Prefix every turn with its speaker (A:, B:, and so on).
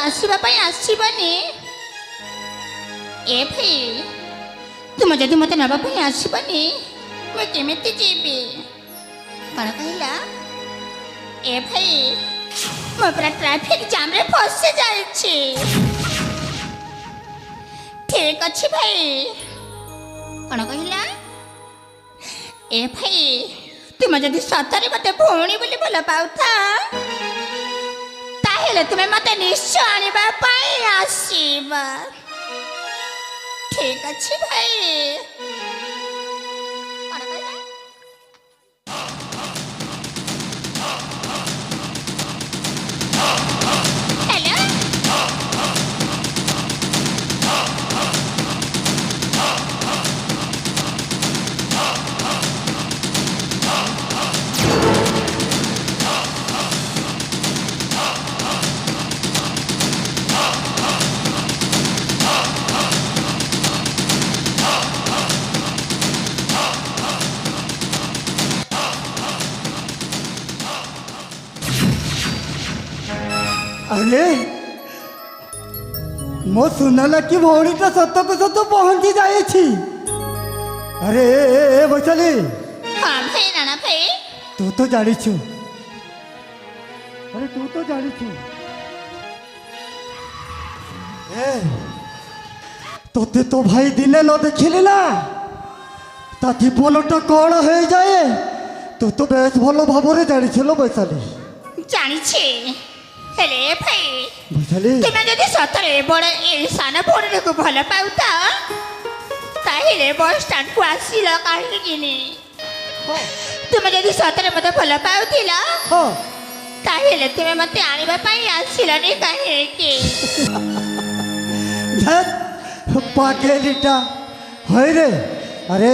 A: आसवा आसबनी ए भाई तुम जदि मत नापी आसबनी मुझे जीवी कौन कहला ए भाई मैं पूरा ट्रैफिक जाम रे फसी जाए ठीक अच्छे भाई कौन कहला ए भाई तुम जदि सतरे मत भौणी बोली भल पाऊ ताहेले तुम्हें मत निश्चय आने आसवा ठीक अच्छे भाई
B: अरे मो सुनला कि भौणीटा सत को सत पहुंची जाए अरे वैशाली
A: हाँ भाई राणा भाई
B: तू तो जानी छु अरे तू तो जानी छु तोते तो भाई दिने न देखिली ना ता जीवनटा कौन हो जाए तू तो बेस भल भाव जानी वैशाली
A: जानी हेले भाई
B: वैशाली
A: तुम जदि सतरे बड़ ए सान भौणी को भल पाऊ ताहेले बस स्टैंड को आसिल कहीं तुम जदि सतरे मत भल पाऊला
B: हाँ
A: ताहेले तुम मत आने आसिलनी कहीं
B: पाकेलिटा है रे अरे